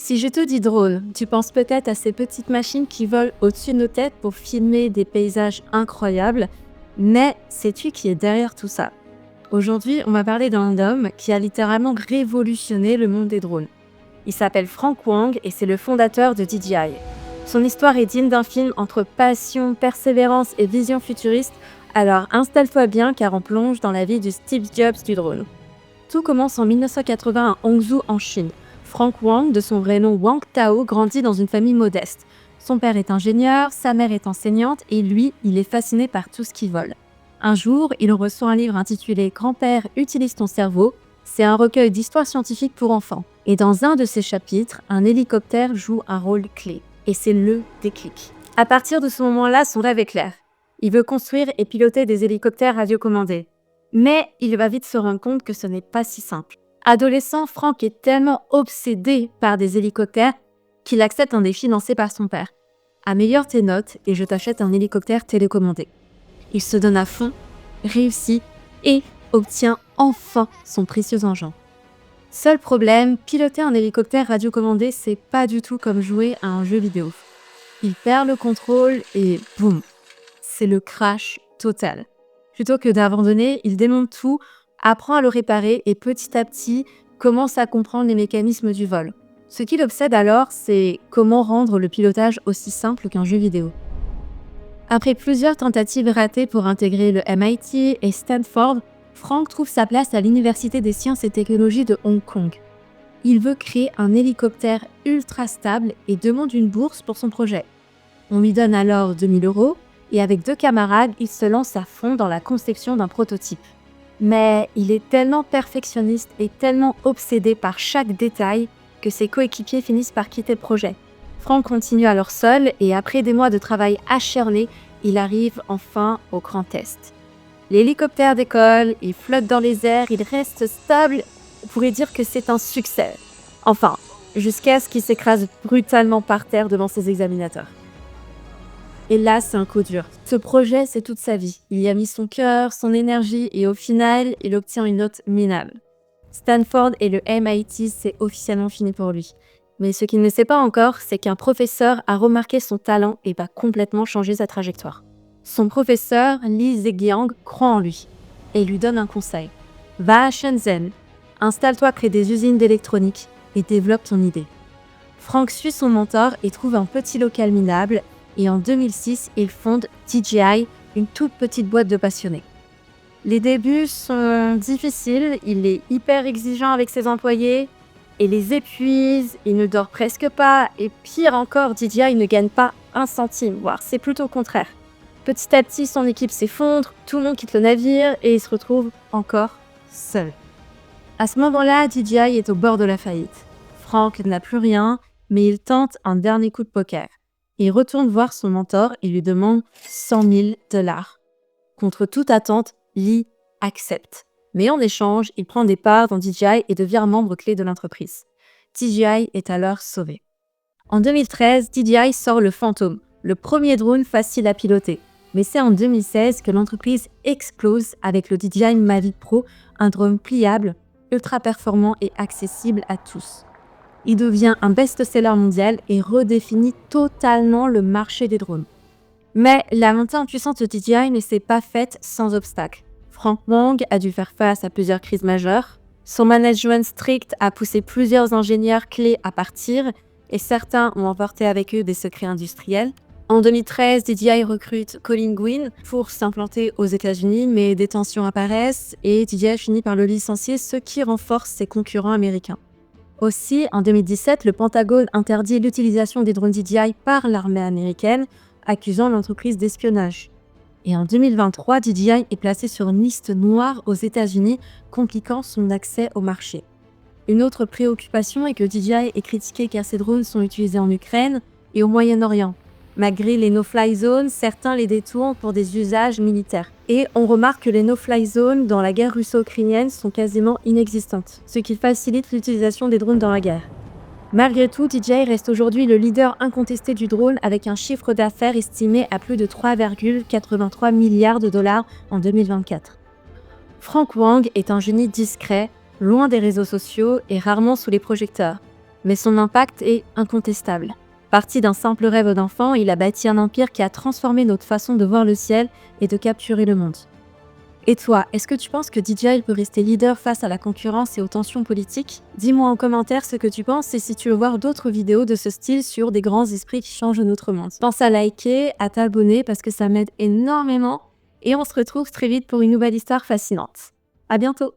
Si je te dis drone, tu penses peut-être à ces petites machines qui volent au-dessus de nos têtes pour filmer des paysages incroyables, mais sais-tu qui est derrière tout ça? Aujourd'hui, on va parler d'un homme qui a littéralement révolutionné le monde des drones. Il s'appelle Frank Wang et c'est le fondateur de DJI. Son histoire est digne d'un film entre passion, persévérance et vision futuriste, alors installe-toi bien car on plonge dans la vie du Steve Jobs du drone. Tout commence en 1980 à Hangzhou en Chine. Frank Wang, de son vrai nom Wang Tao, grandit dans une famille modeste. Son père est ingénieur, sa mère est enseignante et lui, il est fasciné par tout ce qui vole. Un jour, il reçoit un livre intitulé « Grand-père, utilise ton cerveau ». C'est un recueil d'histoires scientifiques pour enfants. Et dans un de ces chapitres, un hélicoptère joue un rôle clé. Et c'est le déclic. À partir de ce moment-là, son rêve est clair. Il veut construire et piloter des hélicoptères radiocommandés. Mais il va vite se rendre compte que ce n'est pas si simple. Adolescent, Frank est tellement obsédé par des hélicoptères qu'il accepte un défi lancé par son père. Améliore tes notes et je t'achète un hélicoptère télécommandé. Il se donne à fond, réussit et obtient enfin son précieux engin. Seul problème, piloter un hélicoptère radiocommandé, c'est pas du tout comme jouer à un jeu vidéo. Il perd le contrôle et boum, c'est le crash total. Plutôt que d'abandonner, il démonte tout, apprend à le réparer et petit à petit commence à comprendre les mécanismes du vol. Ce qui l'obsède alors, c'est comment rendre le pilotage aussi simple qu'un jeu vidéo. Après plusieurs tentatives ratées pour intégrer le MIT et Stanford, Frank trouve sa place à l'Université des sciences et technologies de Hong Kong. Il veut créer un hélicoptère ultra stable et demande une bourse pour son projet. On lui donne alors 2 000 € et avec 2 camarades, il se lance à fond dans la conception d'un prototype. Mais il est tellement perfectionniste et tellement obsédé par chaque détail que ses coéquipiers finissent par quitter le projet. Frank continue alors seul et après des mois de travail acharné, il arrive enfin au grand test. L'hélicoptère décolle, il flotte dans les airs, il reste stable, on pourrait dire que c'est un succès. Enfin, jusqu'à ce qu'il s'écrase brutalement par terre devant ses examinateurs. Et là, c'est un coup dur. Ce projet, c'est toute sa vie. Il y a mis son cœur, son énergie et au final, il obtient une note minable. Stanford et le MIT, c'est officiellement fini pour lui. Mais ce qu'il ne sait pas encore, c'est qu'un professeur a remarqué son talent et va complètement changer sa trajectoire. Son professeur, Li Zhejiang, croit en lui et lui donne un conseil. Va à Shenzhen, installe-toi près des usines d'électronique et développe ton idée. Frank suit son mentor et trouve un petit local minable et en 2006, il fonde DJI, une toute petite boîte de passionnés. Les débuts sont difficiles, il est hyper exigeant avec ses employés et les épuise, il ne dort presque pas et pire encore, DJI ne gagne pas un centime, voire c'est plutôt le contraire. Petit à petit, son équipe s'effondre, tout le monde quitte le navire et il se retrouve encore seul. À ce moment-là, DJI est au bord de la faillite. Frank n'a plus rien, mais il tente un dernier coup de poker. Il retourne voir son mentor et lui demande 100 000 $. Contre toute attente, Lee accepte. Mais en échange, il prend des parts dans DJI et devient un membre clé de l'entreprise. DJI est alors sauvé. En 2013, DJI sort le Phantom, le premier drone facile à piloter. Mais c'est en 2016 que l'entreprise explose avec le DJI Mavic Pro, un drone pliable, ultra performant et accessible à tous. Il devient un best-seller mondial et redéfinit totalement le marché des drones. Mais la montée en puissance de DJI ne s'est pas faite sans obstacles. Frank Wang a dû faire face à plusieurs crises majeures. Son management strict a poussé plusieurs ingénieurs clés à partir et certains ont emporté avec eux des secrets industriels. En 2013, DJI recrute Colin Gwynn pour s'implanter aux États-Unis, mais des tensions apparaissent et DJI finit par le licencier, ce qui renforce ses concurrents américains. Aussi, en 2017, le Pentagone interdit l'utilisation des drones DJI par l'armée américaine, accusant l'entreprise d'espionnage. Et en 2023, DJI est placé sur une liste noire aux États-Unis, compliquant son accès au marché. Une autre préoccupation est que DJI est critiqué car ses drones sont utilisés en Ukraine et au Moyen-Orient. Malgré les no-fly zones, certains les détournent pour des usages militaires. Et on remarque que les no-fly zones dans la guerre russo-ukrainienne sont quasiment inexistantes, ce qui facilite l'utilisation des drones dans la guerre. Malgré tout, DJI reste aujourd'hui le leader incontesté du drone avec un chiffre d'affaires estimé à plus de 3,83 milliards de dollars en 2024. Frank Wang est un génie discret, loin des réseaux sociaux et rarement sous les projecteurs. mais son impact est incontestable. Parti d'un simple rêve d'enfant, il a bâti un empire qui a transformé notre façon de voir le ciel et de capturer le monde. Et toi, est-ce que tu penses que DJI peut rester leader face à la concurrence et aux tensions politiques? Dis-moi en commentaire ce que tu penses et si tu veux voir d'autres vidéos de ce style sur des grands esprits qui changent notre monde. Pense à liker, à t'abonner parce que ça m'aide énormément et on se retrouve très vite pour une nouvelle histoire fascinante. À bientôt!